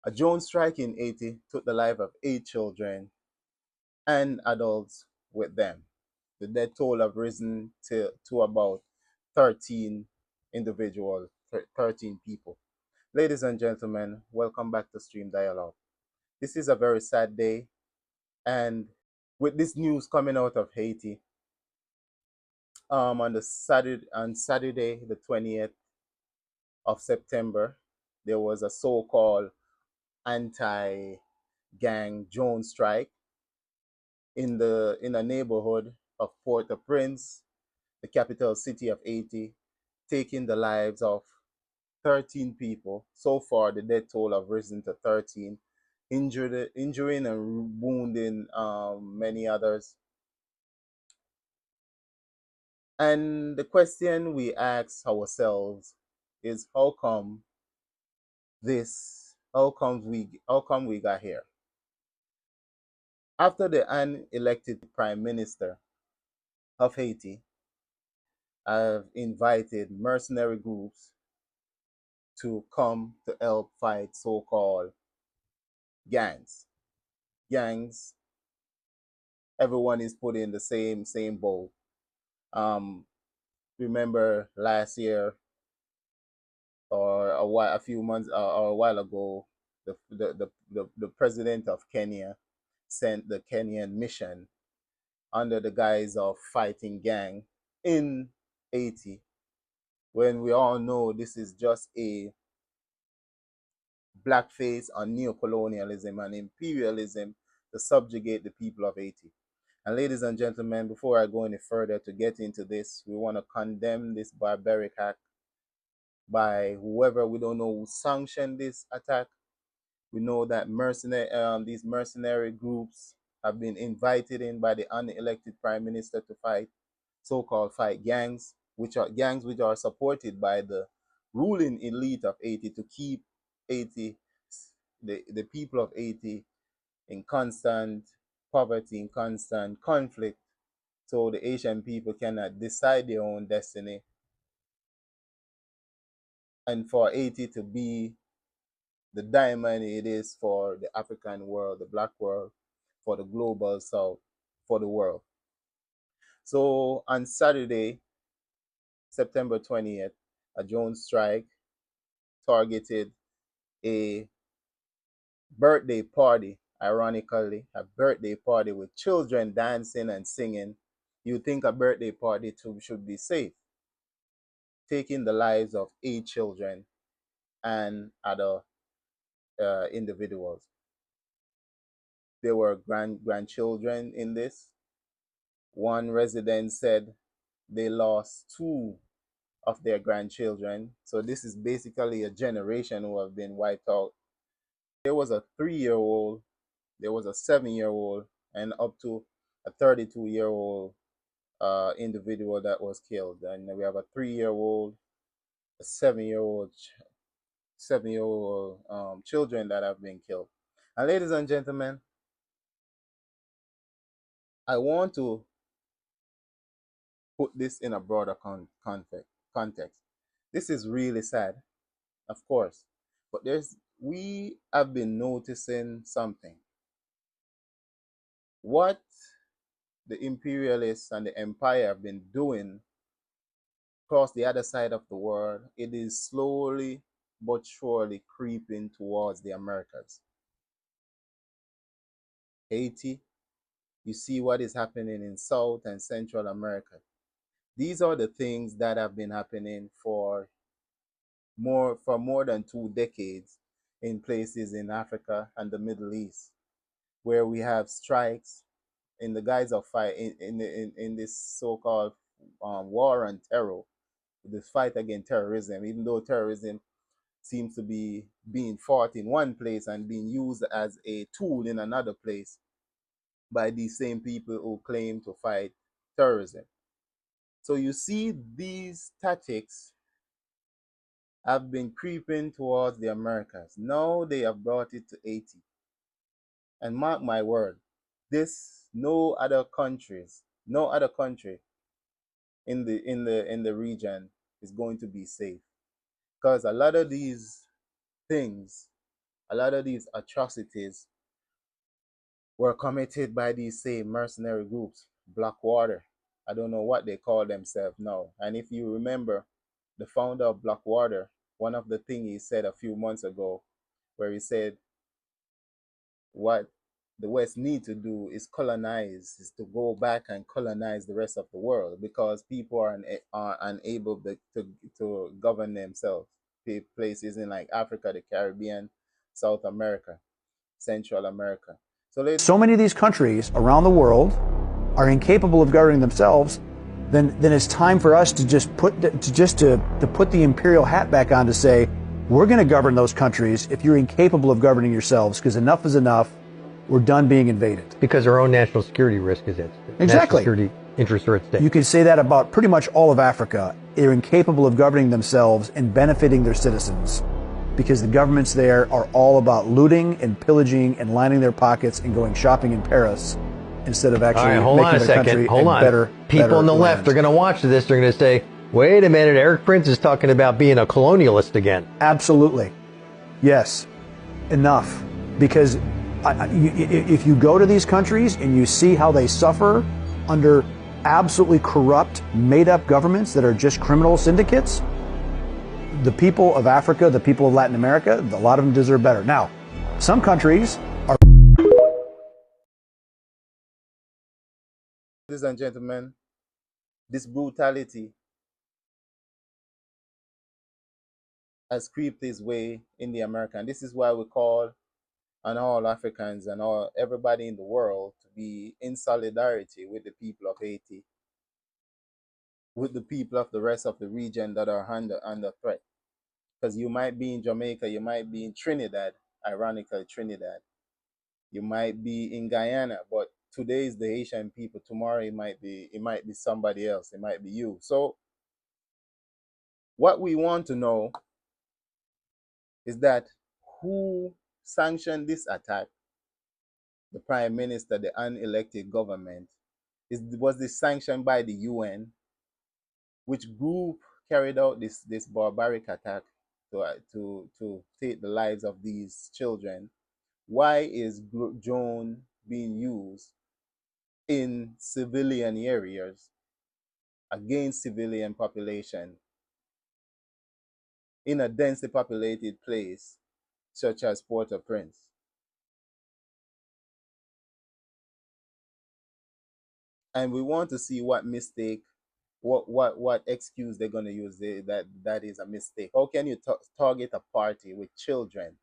A drone strike in Haiti took the life of 8 children and adults with them. The death toll have risen to about 13 individuals, 13 people. Ladies and gentlemen, welcome back to Stream Dialogue. This is a very sad day, and with this news coming out of Haiti, on Saturday, the 20th of September, there was a so-called anti-gang drone strike in a neighborhood of Port-au-Prince, the capital city of Haiti, taking the lives of 13 people. So far, the death toll have risen to 13, injuring and wounding many others. And the question we ask ourselves is how come we got here? After the unelected prime minister of Haiti have invited mercenary groups to come to help fight so-called gangs. Gangs, everyone is put in the same boat. Um, Remember last year or a few months or a while ago, the president of Kenya sent the Kenyan mission under the guise of fighting gang in Haiti, when we all know this is just a blackface on neocolonialism and imperialism to subjugate the people of Haiti. And ladies and gentlemen, before I go any further to get into this, we want to condemn this barbaric act by whoever. We don't know who sanctioned this attack. We know that these mercenary groups have been invited in by the unelected prime minister to fight so-called fight gangs, which are supported by the ruling elite of Haiti to keep Haiti, the people of Haiti, in constant poverty, in constant conflict, so the Asian people cannot decide their own destiny, and for Haiti to be the diamond it is for the African world, the black world, for the global south, for the world. So on Saturday, September 20th, a drone strike targeted a birthday party, ironically, a birthday party with children dancing and singing. You think a birthday party too should be safe, taking the lives of 8 children and other individuals. There were grandchildren in this. One resident said they lost two of their grandchildren. So this is basically a generation who have been wiped out. There was a 3-year-old, there was a 7-year-old, and up to a 32-year-old individual that was killed. And we have a 3-year-old, a 7-year-old children that have been killed. And ladies and gentlemen, I want to put this in a broader context. This is really sad, of course, but we have been noticing something. What the imperialists and the empire have been doing across the other side of the world, it is slowly but surely creeping towards the Americas. Haiti, you see what is happening in South and Central America. These are the things that have been happening for more than 2 decades in places in Africa and the Middle East, where we have strikes in the guise of fight in this so-called war on terror, this fight against terrorism. Even though terrorism seems to be being fought in one place and being used as a tool in another place by these same people who claim to fight terrorism. So you see, these tactics have been creeping towards the Americas. Now they have brought it to Haiti. And mark my word, this no other country in the region is going to be safe. Because a lot of these things A lot of these atrocities were committed by these same mercenary groups, Blackwater. I don't know what they call themselves now. And if you remember, the founder of Blackwater, one of the things he said a few months ago, where he said what the West need to do is colonize, is to go back and colonize the rest of the world because people are unable to govern themselves. Places in like Africa, the Caribbean, South America, Central America. So many of these countries around the world are incapable of governing themselves, then it's time for us to just put the imperial hat back on to say, we're going to govern those countries if you're incapable of governing yourselves, because enough is enough. We're done being invaded. Because our own national security risk is at stake. Exactly. National security interests are at stake. You could say that about pretty much all of Africa. They're incapable of governing themselves and benefiting their citizens because the governments there are all about looting and pillaging and lining their pockets and going shopping in Paris instead of actually making their country better. People on the left, they're going to watch this. They're going to say, wait a minute, Eric Prince is talking about being a colonialist again. Absolutely. Yes. Enough. Because if you go to these countries and you see how they suffer under absolutely corrupt, made-up governments that are just criminal syndicates, the people of Africa, the people of Latin America, a lot of them deserve better. Now, some countries are... Ladies and gentlemen, this brutality has creeped its way in the America. And this is why we call on all Africans and all everybody in the world to be in solidarity with the people of Haiti, with the people of the rest of the region that are under threat. Because you might be in Jamaica, you might be in Trinidad, ironically Trinidad, you might be in Guyana, but today is the Haitian people, tomorrow it might be somebody else, it might be you. So what we want to know is that who sanctioned this attack? The prime minister, the unelected government. Was this sanctioned by the UN? Which group carried out this barbaric attack to take the lives of these children? Why is drone being used in civilian areas against civilian population in a densely populated place such as Port-au-Prince? And we want to see what mistake, what excuse they're going to use that is a mistake. How can you target a party with children?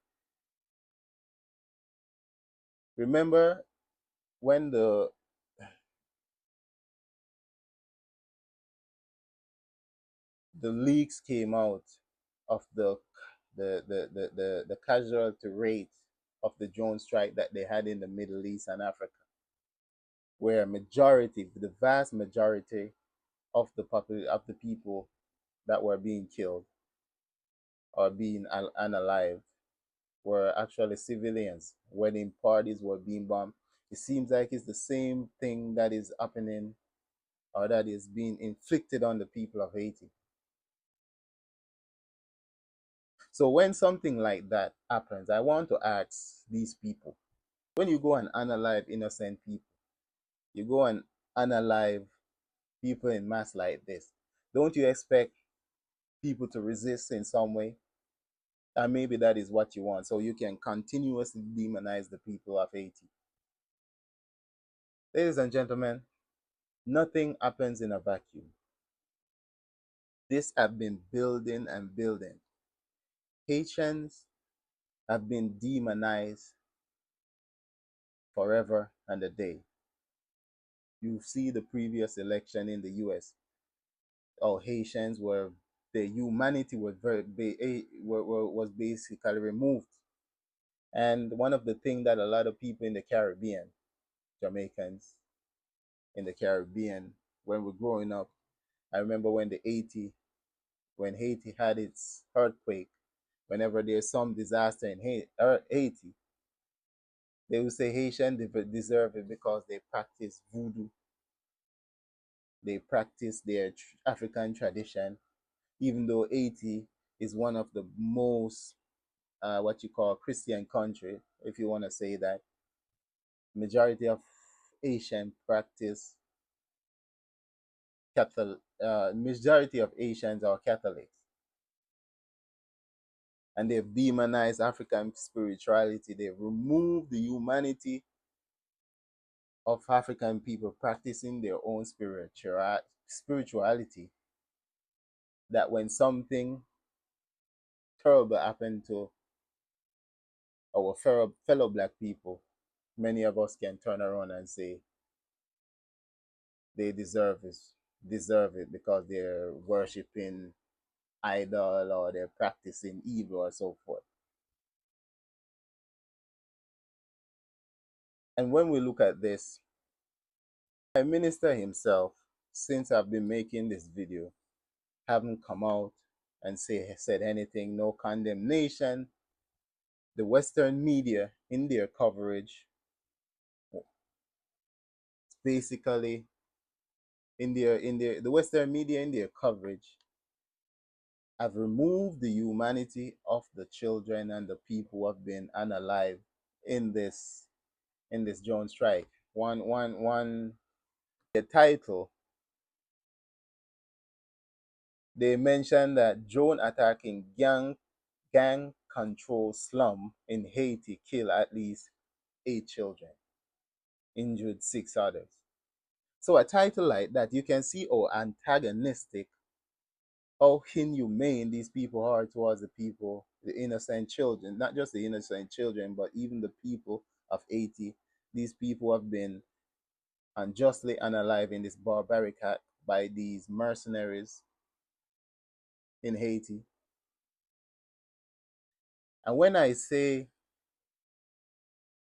Remember when the leaks came out of the casualty rate of the drone strike that they had in the Middle East and Africa, where the vast majority of the people that were being killed or being unalive were actually civilians. Wedding parties were being bombed. It seems like it's the same thing that is happening or that is being inflicted on the people of Haiti. So when something like that happens, I want to ask these people, when you go and unalive innocent people, you go and unalive people in mass like this, don't you expect people to resist in some way? And maybe that is what you want, so you can continuously demonize the people of Haiti. Ladies and gentlemen, nothing happens in a vacuum. This have been building and building. Haitians have been demonized forever and a day. You see the previous election in the US. All Haitians were, the humanity was was basically removed. And one of the things that a lot of people in the Caribbean, Jamaicans in the Caribbean, when we're growing up, I remember when Haiti had its earthquake, whenever there's some disaster in Haiti, they would say Haitians deserve it because they practice voodoo, they practice their African tradition, even though Haiti is one of the most what you call Christian country, if you want to say that. Majority of Asian practice Catholic. Majority of Asians are Catholics, and they've demonized African spirituality. They've removed the humanity of African people practicing their own spirituality. That when something terrible happened to our fellow black people, many of us can turn around and say they deserve it because they're worshiping idol or they're practicing evil or so forth. And when we look at this, Prime Minister himself, since I've been making this video, haven't come out and said anything, no condemnation. The Western media in their coverage, basically the Western media in their coverage have removed the humanity of the children and the people who have been unalive in this drone strike. One the title, they mentioned that drone attacking gang control slum in Haiti killed at least 8 children, injured 6 others. So a title like that, you can see how antagonistic, how inhumane these people are towards the people, the innocent children, not just the innocent children, but even the people of Haiti. These people have been unjustly unalive in this barbaric act by these mercenaries in Haiti. And when I say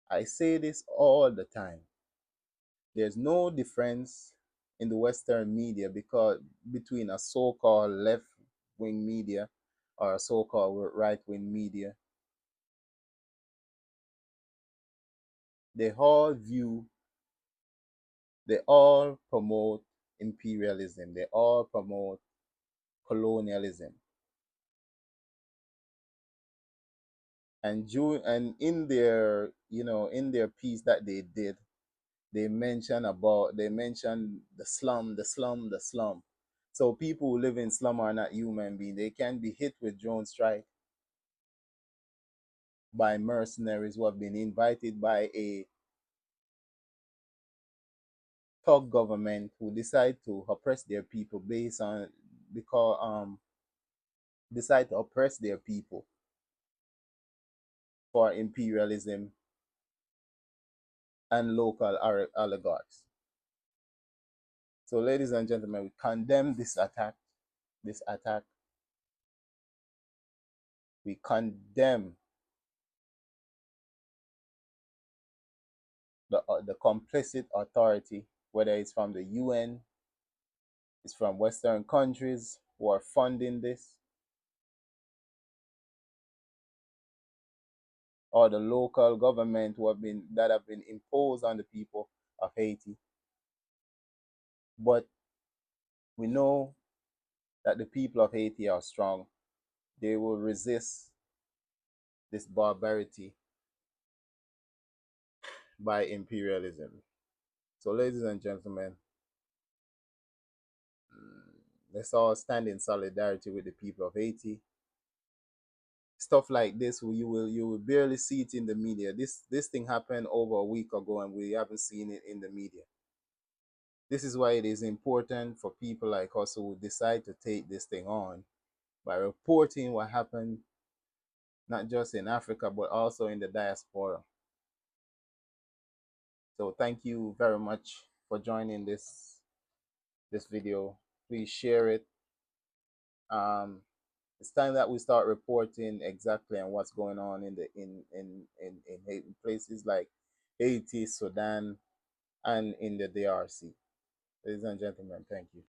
this all the time, there's no difference in the Western media because between a so-called left-wing media or a so-called right-wing media. They all view, they all promote imperialism. They all promote colonialism. And in their, in their piece that they did, they mentioned the slum, the slum, the slum. So people who live in slum are not human beings. They can be hit with drone strike by mercenaries who have been invited by a thug government who decide to oppress their people based on because decide to oppress their people for imperialism and local oligarchs. So, ladies and gentlemen, we condemn this attack. This attack. We condemn the complicit authority, whether it's from the UN, it's from Western countries who are funding this, or the local government that have been imposed on the people of Haiti. But we know that the people of Haiti are strong. They will resist this barbarity by imperialism. So, ladies and gentlemen, let's all stand in solidarity with the people of Haiti. Stuff like this, you will barely see it in the media. This thing happened over a week ago, and we haven't seen it in the media. This is why it is important for people like us who decide to take this thing on by reporting what happened, not just in Africa but also in the diaspora. So thank you very much for joining this video. Please share it. Um, it's time that we start reporting exactly on what's going on in places like Haiti, Sudan, and in the DRC. Ladies and gentlemen, thank you.